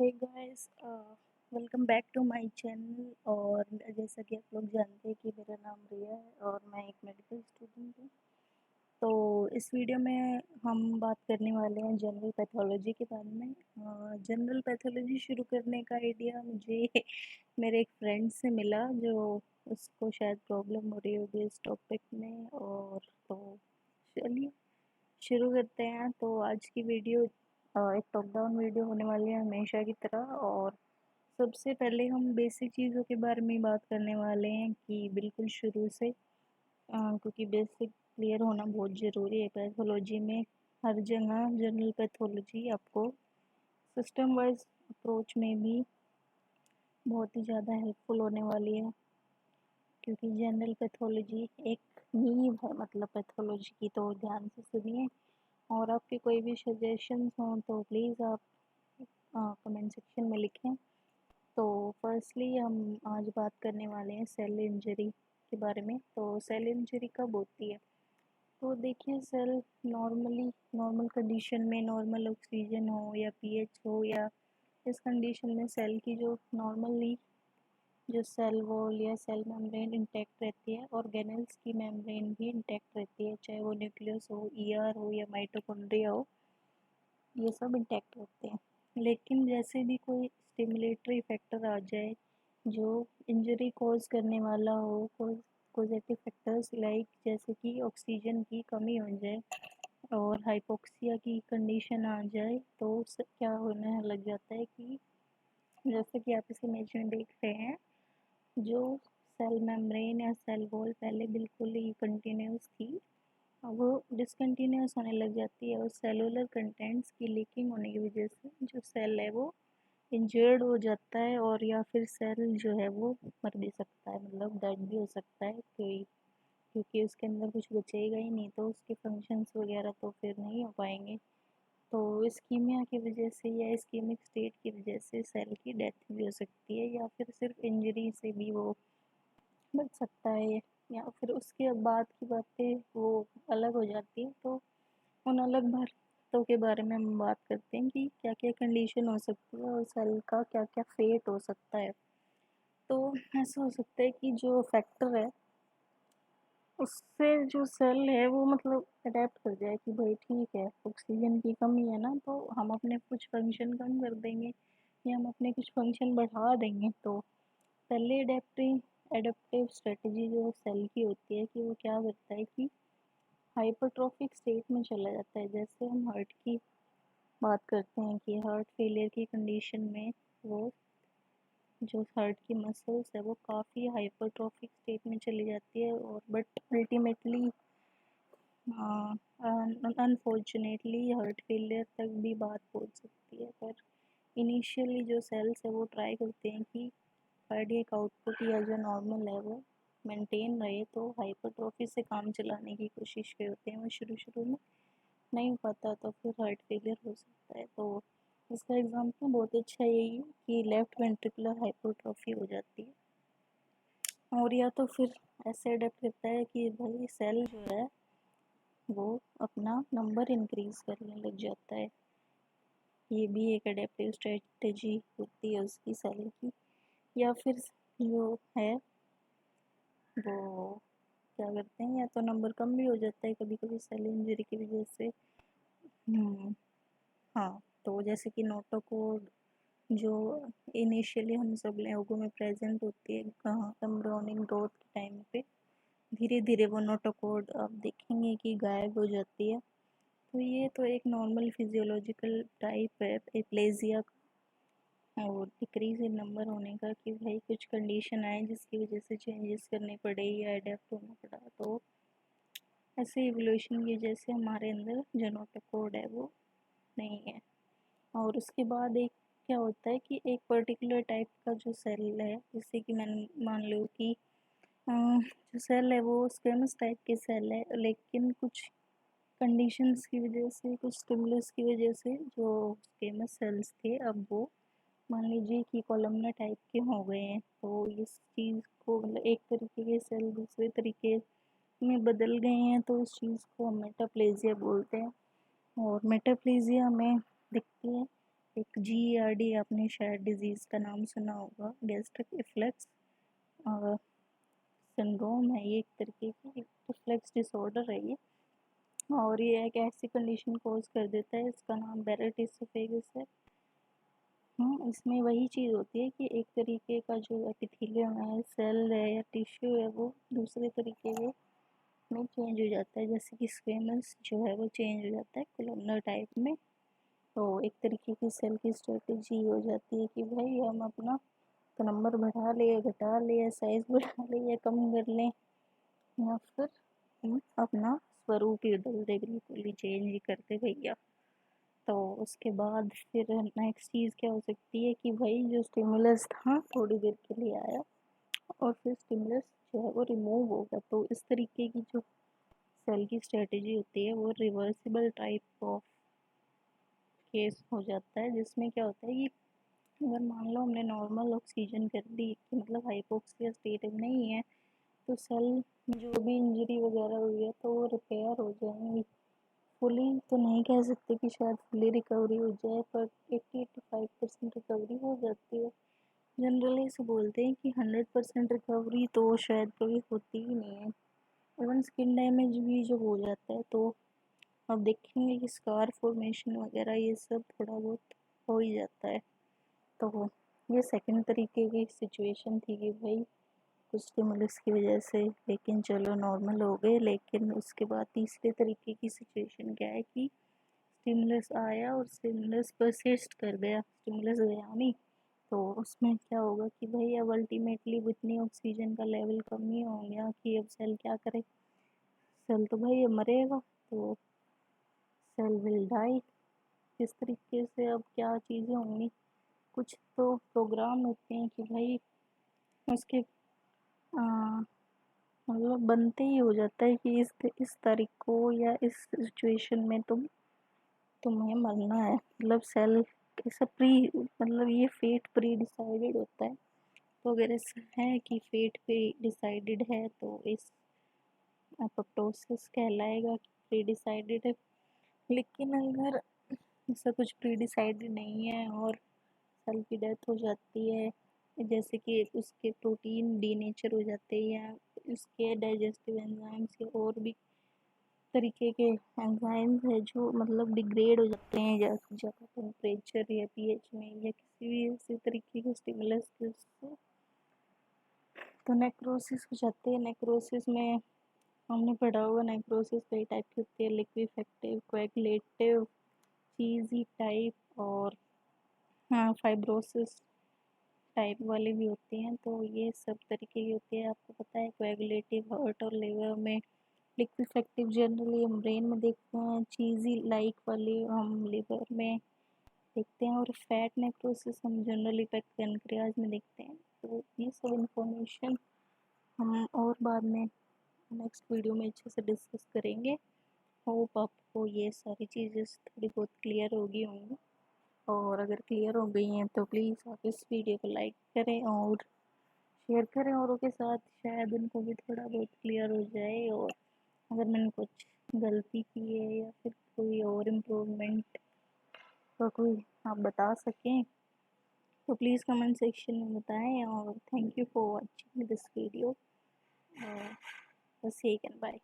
Hey guys, welcome back to my channel. और जैसा कि आप लोग जानते हैं कि मेरा नाम रिया है और मैं एक मेडिकल स्टूडेंट हूँ। तो इस वीडियो में हम बात करने वाले हैं जनरल पैथोलॉजी के बारे में। जनरल पैथोलॉजी शुरू करने का आइडिया मुझे मेरे एक फ्रेंड से मिला, जो उसको शायद प्रॉब्लम हो रही होगी इस टॉपिक में। और तो चलिए शुरू करते हैं। तो आज की वीडियो एक टॉप डाउन वीडियो होने वाली है हमेशा की तरह। और सबसे पहले हम बेसिक चीज़ों के बारे में बात करने वाले हैं कि बिल्कुल शुरू से, क्योंकि बेसिक क्लियर होना बहुत ज़रूरी है पैथोलॉजी में। हर जगह जनरल पैथोलॉजी आपको सिस्टम वाइज अप्रोच में भी बहुत ही ज़्यादा हेल्पफुल होने वाली है, क्योंकि जनरल पैथोलॉजी एक नींव है मतलब पैथोलॉजी की। तो ध्यान से सुनिए, और आपके कोई भी सजेशंस हों तो प्लीज़ आप कमेंट सेक्शन में लिखें। तो फर्स्टली हम आज बात करने वाले हैं सेल इंजरी के बारे में। तो सेल इंजरी कब होती है? तो देखिए, सेल नॉर्मल कंडीशन में, नॉर्मल ऑक्सीजन हो या पीएच हो, या इस कंडीशन में सेल की जो नॉर्मली जो सेल वॉल या सेल मेम्ब्रेन इंटैक्ट रहती है, ऑर्गेनेल्स की मेम्ब्रेन भी इंटैक्ट रहती है, चाहे वो न्यूक्लियस हो, ईआर हो या माइटोकॉन्ड्रिया हो, ये सब इंटैक्ट रहते हैं। लेकिन जैसे भी कोई स्टिमुलेटरी फैक्टर आ जाए जो इंजरी कॉज करने वाला हो, कॉजेटिव फैक्टर्स लाइक जैसे कि ऑक्सीजन की कमी हो जाए और हाइपोक्सिया की कंडीशन आ जाए, तो उससे क्या होने लग जाता है कि जैसे कि आप इस इमेज में देख रहे हैं, जो सेल मेम्ब्रेन या सेल वॉल पहले बिल्कुल ही कंटिन्यूस थी, वो डिसकंटिन्यूस होने लग जाती है। और सेलुलर कंटेंट्स की लीकिंग होने की वजह से जो सेल है वो इंजर्ड हो जाता है, और या फिर सेल जो है वो मर भी सकता है, मतलब डेड भी हो सकता है कोई, क्योंकि उसके अंदर कुछ बचेगा ही नहीं, तो उसके फंक्शंस वगैरह तो फिर नहीं हो पाएंगे। तो इस्कीमिया की वजह से या इस्कीमिक स्टेट की वजह से सेल की डेथ भी हो सकती है, या फिर सिर्फ इंजरी से भी वो बच सकता है, या फिर उसके बाद की बातें वो अलग हो जाती है। तो उन अलग बातों के बारे में हम बात करते हैं कि क्या क्या कंडीशन हो सकती है और सेल का क्या क्या फेट हो सकता है। तो ऐसा हो सकता है कि जो फैक्टर है उससे जो सेल है वो मतलब अडेप्ट कर जाए कि भाई ठीक है, ऑक्सीजन की कमी है ना, तो हम अपने कुछ फंक्शन कम कर देंगे या हम अपने कुछ फंक्शन बढ़ा देंगे। तो पहले एडेप्टिव स्ट्रेटजी जो सेल की होती है कि वो क्या करता है कि हाइपरट्रोफिक स्टेट में चला जाता है। जैसे हम हार्ट की बात करते हैं कि हार्ट फेलियर की कंडीशन में वो जो हार्ट की मसल्स है वो काफ़ी हाइपरट्रोफिक स्टेट में चली जाती है, और but ultimately unfortunately heart failure तक भी बात पहुंच सकती है। पर इनिशियली जो सेल्स है वो ट्राई करते हैं कि कार्डियक आउटपुट या जो नॉर्मल है वो मेंटेन रहे, तो हाइपरट्रोफी से काम चलाने की कोशिश करते हैं। वो शुरू शुरू में नहीं हो पाता तो फिर हार्ट फेलियर हो सकता है। तो इसका एग्जांपल बहुत अच्छा यही है कि लेफ्ट वेंट्रिकुलर हाइपरट्रोफी हो जाती है। और या तो फिर ऐसे अडेप्ट करता है कि भाई सेल जो है वो अपना नंबर इंक्रीज करने लग जाता है। ये भी एक अडेप्टिव स्ट्रेटजी होती है उसकी सेल की। या फिर जो है वो क्या करते हैं, या तो नंबर कम भी हो जाता है कभी कभी सेल इंजरी की वजह से। हाँ, तो जैसे कि नोटोकोड जो इनिशियली हम सब लोगों में प्रेजेंट होती है एम्ब्रियोनिक ग्रोथ के टाइम पे, धीरे धीरे वो नोटोकोड आप देखेंगे कि गायब हो जाती है। तो ये तो एक नॉर्मल फिजियोलॉजिकल टाइप है एप्लेजिया का, और डिक्रीज इन नंबर होने का, कि भाई कुछ कंडीशन आए जिसकी वजह से चेंजेस करने पड़े या अडेप्ट होना पड़ा। तो ऐसे इवोल्यूशन की वजह से हमारे अंदर जो नोटोकोड है वो नहीं है। और उसके बाद एक क्या होता है कि एक पर्टिकुलर टाइप का जो सेल है, जैसे कि मैंने मान लो कि जो सेल है वो स्क्वेमस टाइप के सेल है, लेकिन कुछ कंडीशंस की वजह से, कुछ स्टिमुलस की वजह से जो स्क्वेमस सेल्स थे अब वो मान लीजिए कि कॉलमनर टाइप के हो गए हैं। तो इस चीज़ को मतलब एक तरीके के सेल दूसरे तरीके में बदल गए हैं, तो उस चीज़ को हम मेटाप्लेजिया बोलते हैं। और मेटाप्लेजिया में दिखती है एक GERD आपने शायद डिजीज़ का नाम सुना होगा, गैस्ट्रिक रिफ्लक्स सिंड्रोम है। ये एक तरीके की रिफ्लक्स डिसऑर्डर है ये, और ये एक ऐसी कंडीशन कॉज कर देता है, इसका नाम बैरेट एसोफेगस है। इसमें वही चीज़ होती है कि एक तरीके का जो एपिथेलियम है, सेल है या टिश्यू है, वो दूसरे तरीके के में चेंज हो जाता है, जैसे कि स्क्वेमस जो है वो चेंज हो जाता है कोलमनर टाइप में। तो एक तरीके की सेल की स्ट्रेटजी हो जाती है कि भाई हम अपना नंबर बढ़ा ले या घटा ले या साइज बढ़ा ले या कम कर लें, या फिर हम अपना स्वरूप ही बदल दे, बिल्कुल ही चेंज ही कर दे भैया। तो उसके बाद फिर नेक्स्ट चीज़ क्या हो सकती है कि भाई जो स्टिमुलस था थोड़ी देर के लिए आया और फिर स्टिमुलस जो है वो रिमूव होगा। तो इस तरीके की जो सेल की स्ट्रेटजी होती है वो रिवर्सिबल टाइप ऑफ केस हो जाता है, जिसमें क्या होता है कि अगर मान लो हमने नॉर्मल ऑक्सीजन कर दी, कि मतलब हाइपोक्सिया स्टेट में नहीं है, तो सेल में जो भी इंजरी वगैरह हुई है तो वो रिपेयर हो जाएंगी। फुली तो नहीं कह सकते कि शायद फुली रिकवरी हो जाए, पर 80-85% रिकवरी हो जाती है। जनरली इसे बोलते हैं कि 100% रिकवरी तो शायद कभी होती ही नहीं है। इवन स्किन डैमेज भी जब हो जाता है तो आप देखेंगे कि स्कार फॉर्मेशन वगैरह ये सब थोड़ा बहुत हो ही जाता है। तो ये सेकंड तरीके की सिचुएशन थी कि भाई कुछ स्टिमुलस की वजह से, लेकिन चलो नॉर्मल हो गए। लेकिन उसके बाद तीसरे तरीके की सिचुएशन क्या है कि स्टिमुलस आया और स्टिमुलस परसिस्ट कर गया, स्टिमुलस गया नहीं। तो उसमें क्या होगा कि भाई अब अल्टीमेटली इतनी ऑक्सीजन का लेवल कम ही हो गया कि अब सेल क्या करे, सेल तो भाई मरेगा। तो सेल विल डाई। किस तरीके से अब क्या चीज़ें होंगी, कुछ तो प्रोग्राम होते हैं कि भाई उसके मतलब बनते ही हो जाता है कि इस तारीख को या इस सिचुएशन में तुम्हें मरना है। मतलब सेल ऐसा प्री, मतलब ये फेट प्री डिसाइडेड होता है। तो अगर ऐसा है कि फेट प्री डिसाइडेड है तो इस अपोप्टोसिस कहलाएगा कि प्री डिसाइडेड है। लेकिन अगर ऐसा कुछ प्री डिसाइडेड नहीं है और सेल की डेथ हो जाती है, जैसे कि उसके प्रोटीन डीनेचर हो जाते हैं या उसके डाइजेस्टिव एंजाइम्स या और भी तरीके के एंजाइम्स है जो मतलब डिग्रेड हो जाते हैं ज़्यादा टेम्परेचर या पीएच में या किसी भी ऐसे तरीके के स्टिमुलस के उससे, तो नेक्रोसिस हो जाते हैं। नेक्रोसिस में हमने पढ़ा होगा, नेक्रोसिस कई टाइप की होती है, लिक्विफेक्टिव, कोएगुलेटिव, चीज़ी टाइप और फाइब्रोसिस टाइप वाले भी होते हैं। तो ये सब तरीके की होती है। आपको पता है कोएगुलेटिव हार्ट और लिवर में, लिक्विफेक्टिव जनरली हम ब्रेन में देखते हैं, चीज़ी लाइक वाली हम लिवर में देखते हैं, और फैट नेक्रोसिस हम जनरली पैनक्रियाज में देखते हैं। तो ये सब इंफॉर्मेशन हम और बाद में नेक्स्ट वीडियो में अच्छे से डिस्कस करेंगे। होप आपको ये सारी चीज़ें थोड़ी बहुत क्लियर होगी होंगी, और अगर क्लियर हो गई हैं तो प्लीज़ आप इस वीडियो को लाइक करें और शेयर करें औरों के साथ, शायद उनको भी थोड़ा बहुत क्लियर हो जाए। और अगर मैंने कुछ गलती की है या फिर कोई और इम्प्रूवमेंट का कोई आप बता सकें तो प्लीज़ कमेंट सेक्शन में बताएं। और thank you for watching this video. बस यही कहना, बाय।